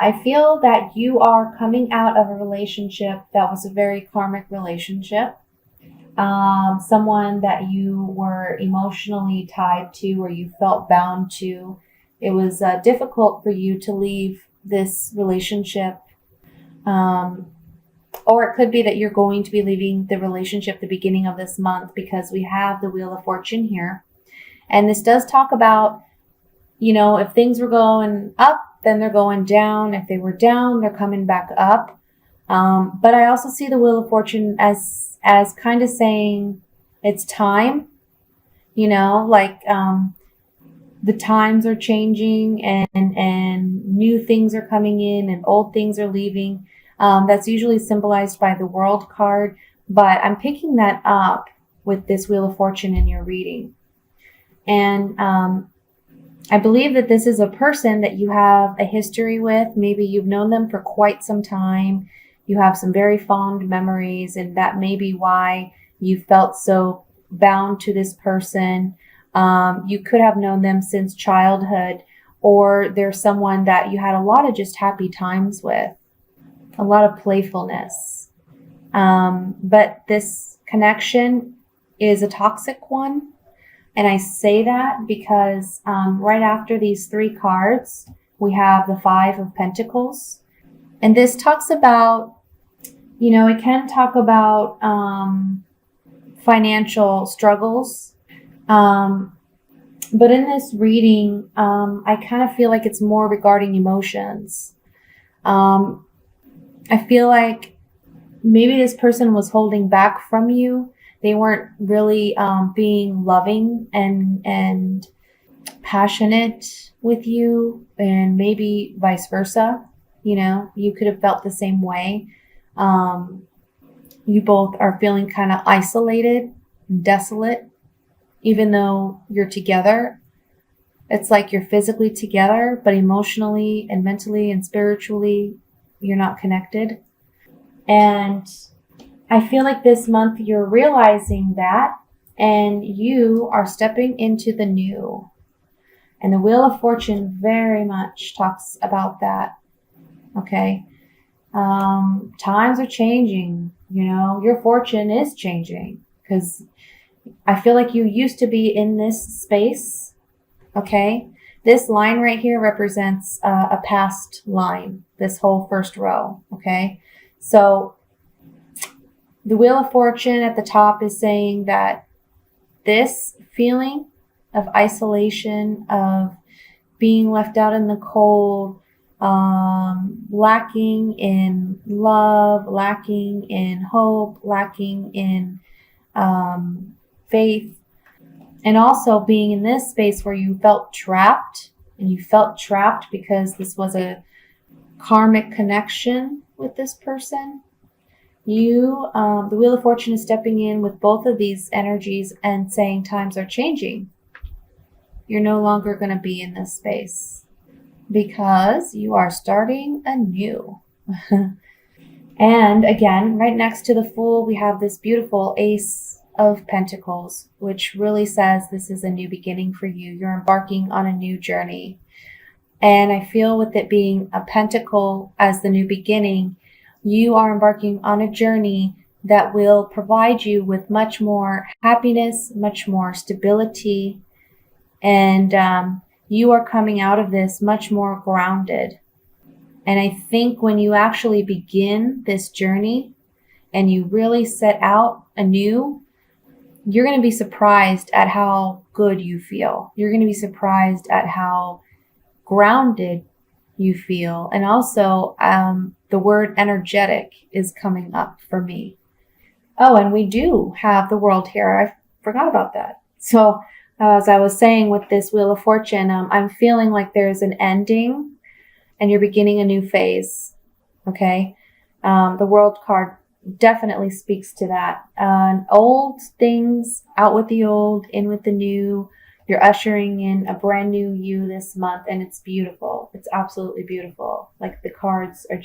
I feel that you are coming out of a relationship that was a very karmic relationship. Someone that you were emotionally tied to or you felt bound to. It was difficult for you to leave this relationship. Um, or it could be that you're going to be leaving the relationship the beginning of this month because we have the Wheel of Fortune here. And this does talk about, if things were going up, then they're going down. If they were down, they're coming back up. But I also see the Wheel of Fortune as kind of saying it's time, the times are changing and new things are coming in and old things are leaving. That's usually symbolized by the World card, but I'm picking that up with this Wheel of Fortune in your reading. And I believe that this is a person that you have a history with. Maybe you've known them for quite some time. You have some very fond memories, and that may be why you felt so bound to this person. You could have known them since childhood, or they're someone that you had a lot of just happy times with, a lot of playfulness. But this connection is a toxic one. And I say that because right after these three cards, we have the Five of Pentacles. And this talks about, it can talk about financial struggles. But in this reading, I kind of feel like it's more regarding emotions. I feel like maybe this person was holding back from you. They weren't really being loving and passionate with you, and maybe vice versa. You could have felt the same way. You both are feeling kind of isolated, desolate, even though you're together. It's like you're physically together, but emotionally and mentally and spiritually, you're not connected. And I feel like this month you're realizing that, and you are stepping into the new. And the Wheel of Fortune very much talks about that. Okay. Times are changing, your fortune is changing, because I feel like you used to be in this space. Okay. This line right here represents a past line, this whole first row. Okay. So the Wheel of Fortune at the top is saying that this feeling of isolation, of being left out in the cold, lacking in love, lacking in hope, lacking in faith, and also being in this space where you felt trapped, and you felt trapped because this was a karmic connection with this person. The Wheel of Fortune is stepping in with both of these energies and saying times are changing. You're no longer going to be in this space because you are starting anew. And again, right next to the Fool, we have this beautiful Ace of Pentacles, which really says this is a new beginning for you. You're embarking on a new journey. And I feel with it being a pentacle as the new beginning, you are embarking on a journey that will provide you with much more happiness, much more stability, and you are coming out of this much more grounded. And I think when you actually begin this journey and you really set out anew, you're going to be surprised at how good you feel. You're going to be surprised at how grounded you feel. And also, the word energetic is coming up for me. Oh, and we do have the World here. I forgot about that. So as I was saying with this Wheel of Fortune, I'm feeling like there's an ending and you're beginning a new phase. Okay. The World card definitely speaks to that. Old things, out with the old, in with the new. You're ushering in a brand new you this month, and it's beautiful. It's absolutely beautiful. Like the cards are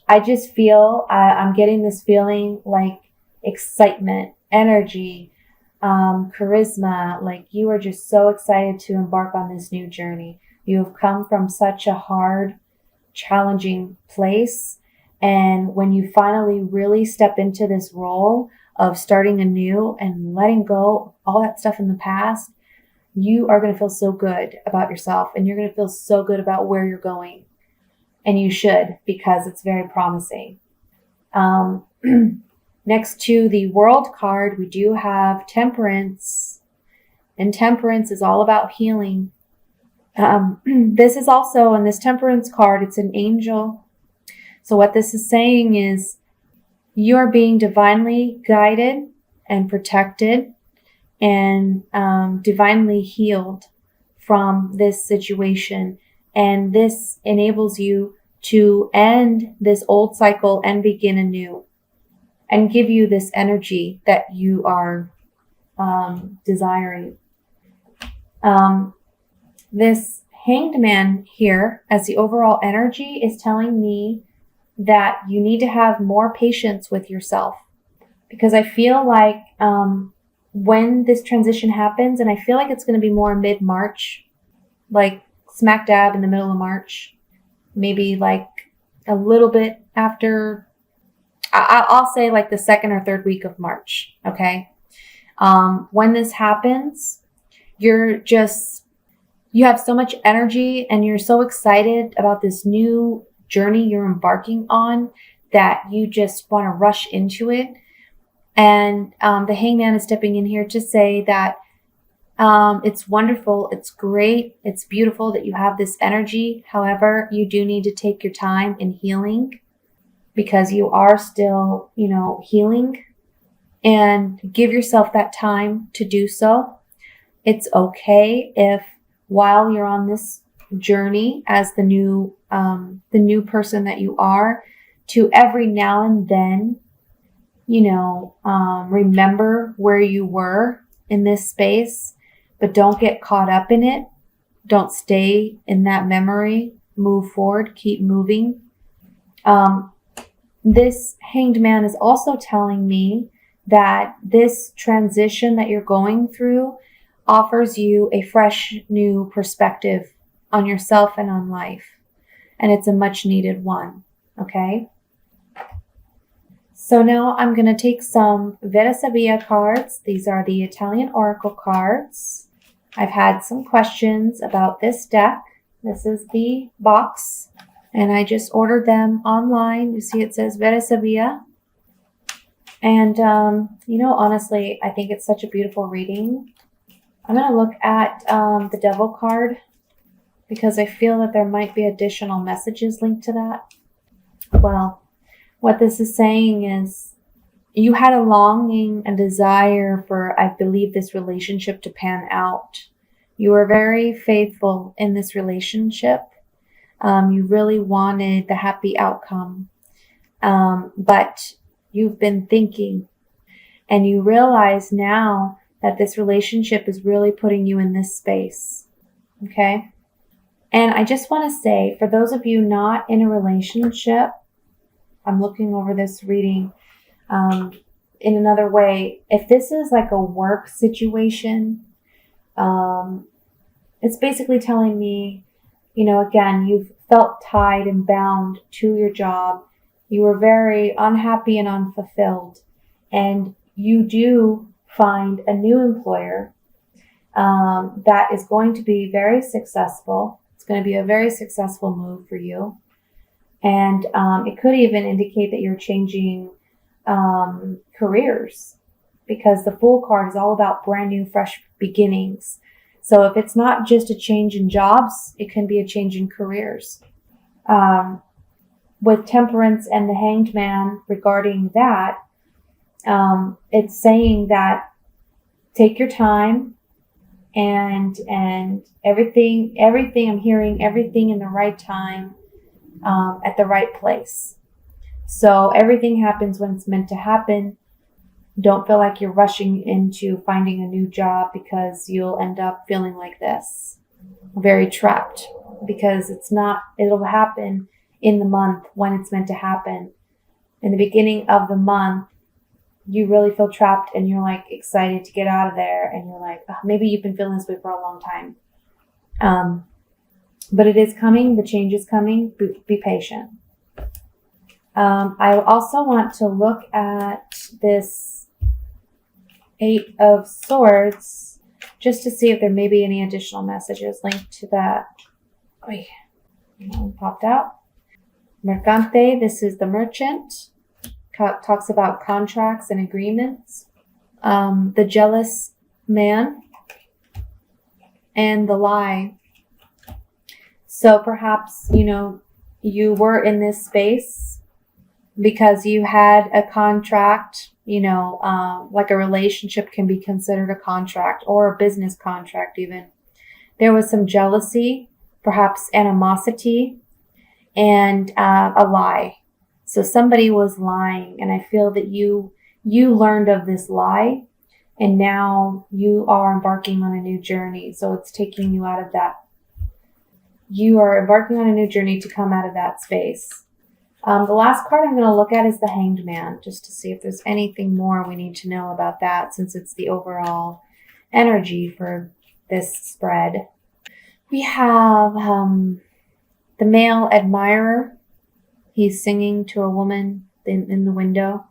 I just feel, I'm getting this feeling like excitement, energy, charisma. Like you are just so excited to embark on this new journey. You have come from such a hard challenging place. And when you finally really step into this role of starting anew and letting go all that stuff in the past, you are going to feel so good about yourself, and you're going to feel so good about where you're going. And you should, because it's very promising. Next to the World card, we do have Temperance. And Temperance is all about healing. This is also, on this Temperance card, it's an angel. So what this is saying is you are being divinely guided and protected and divinely healed from this situation. And this enables you to end this old cycle and begin anew, and give you this energy that you are desiring. This Hanged Man here, as the overall energy, is telling me that you need to have more patience with yourself, because I feel like when this transition happens, and I feel like it's going to be more mid-March, like smack dab in the middle of March, maybe like a little bit after, I'll say like the second or third week of March, okay? When this happens, you have so much energy and you're so excited about this new journey you're embarking on that you just want to rush into it. And the Hangman is stepping in here to say that it's wonderful, it's great, it's beautiful that you have this energy. However, you do need to take your time in healing, because you are still, healing, and give yourself that time to do so. It's okay if, while you're on this journey as the new person that you are, to every now and then, remember where you were in this space, but don't get caught up in it. Don't stay in that memory. Move forward, keep moving. This Hanged Man is also telling me that this transition that you're going through offers you a fresh new perspective on yourself and on life. And it's a much needed one. Okay. So now I'm going to take some Vera Sabia cards. These are the Italian Oracle cards. I've had some questions about this deck. This is the box, and I just ordered them online. You see it says Vera Sabia. And, honestly, I think it's such a beautiful reading. I'm going to look at the Devil card, because I feel that there might be additional messages linked to that. Well, what this is saying is you had a longing and desire for, I believe, this relationship to pan out. You were very faithful in this relationship. You really wanted the happy outcome. But you've been thinking, and you realize now that this relationship is really putting you in this space. Okay? And I just want to say, for those of you not in a relationship, I'm looking over this reading in another way. If this is like a work situation, it's basically telling me, again, you've felt tied and bound to your job. You were very unhappy and unfulfilled. And you do find a new employer that is going to be very successful. It's going to be a very successful move for you. And it could even indicate that you're changing careers, because the Fool card is all about brand new, fresh beginnings. So if it's not just a change in jobs, it can be a change in careers. With Temperance and the Hanged Man regarding that, it's saying that take your time, and everything I'm hearing, everything in the right time, at the right place. So everything happens when it's meant to happen. Don't feel like you're rushing into finding a new job, because you'll end up feeling like this, very trapped, because it'll happen in the month when it's meant to happen. In the beginning of the month, you really feel trapped and you're like excited to get out of there, and you're like, oh, maybe you've been feeling this way for a long time. But it is coming. The change is coming. Be patient. I also want to look at this 8 of Swords just to see if there may be any additional messages linked to that. Popped out. Mercante, this is the merchant. Talks about contracts and agreements. The jealous man. And the lie. So perhaps, you were in this space because you had a contract, like a relationship can be considered a contract or a business contract even. There was some jealousy, perhaps animosity, and a lie. So somebody was lying, and I feel that you learned of this lie, and now you are embarking on a new journey. So it's taking you out of that. You are embarking on a new journey to come out of that space. The last card I'm going to look at is the Hanged Man, just to see if there's anything more we need to know about that, since it's the overall energy for this spread. We have the male admirer. He's singing to a woman in the window.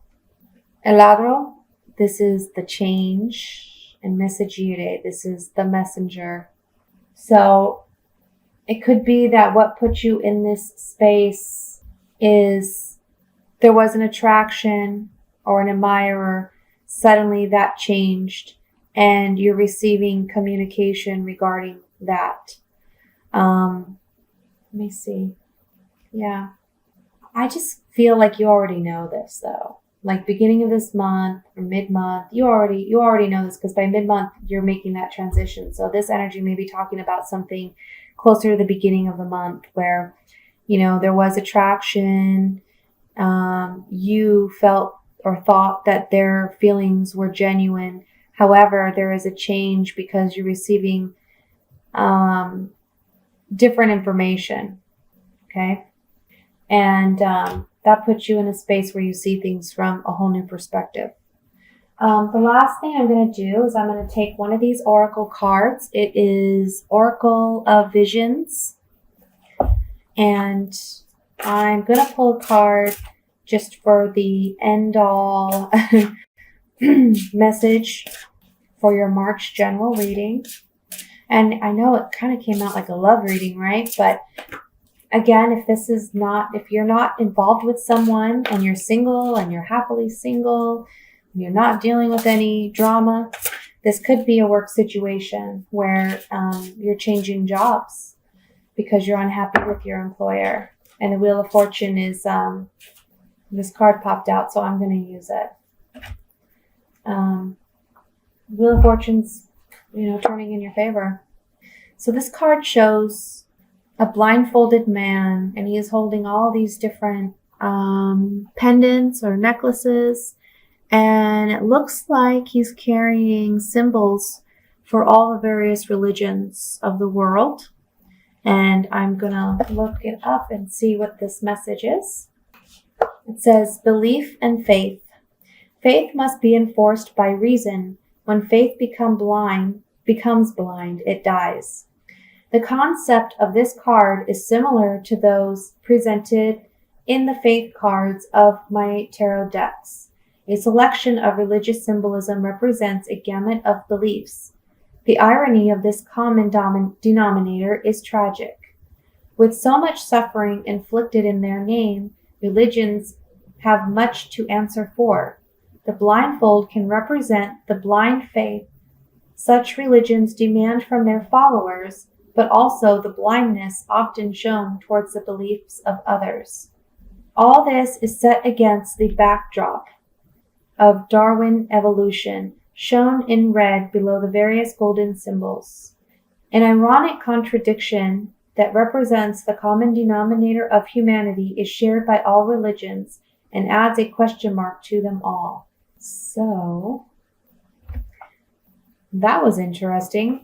El Ladro, this is the change. And Messaggere, this is the messenger. So it could be that what put you in this space is there was an attraction or an admirer. Suddenly that changed and you're receiving communication regarding that. Let me see. Yeah. I just feel like you already know this though. Like beginning of this month or mid-month, you already know this, because by mid-month you're making that transition. So this energy may be talking about something closer to the beginning of the month where, there was attraction. You felt or thought that their feelings were genuine. However, there is a change because you're receiving different information. Okay. And that puts you in a space where you see things from a whole new perspective. The last thing I'm going to do is I'm going to take one of these oracle cards. It is Oracle of Visions. And I'm going to pull a card just for the end-all message for your March general reading. And I know it kind of came out like a love reading, right? But again, if you're not involved with someone and you're single and you're happily single, and you're not dealing with any drama, this could be a work situation where you're changing jobs because you're unhappy with your employer. And the Wheel of Fortune is, this card popped out, so I'm going to use it. Wheel of Fortune's, turning in your favor. So this card shows a blindfolded man, and he is holding all these different pendants or necklaces, and it looks like he's carrying symbols for all the various religions of the world. And I'm gonna look it up and see what this message is. It says, belief and faith. Faith must be enforced by reason. When faith becomes blind, it dies. The concept of this card is similar to those presented in the faith cards of my tarot decks. A selection of religious symbolism represents a gamut of beliefs. The irony of this common denominator is tragic. With so much suffering inflicted in their name, religions have much to answer for. The blindfold can represent the blind faith such religions demand from their followers, but also the blindness often shown towards the beliefs of others. All this is set against the backdrop of Darwin evolution, shown in red below the various golden symbols. An ironic contradiction that represents the common denominator of humanity is shared by all religions and adds a question mark to them all. So, that was interesting.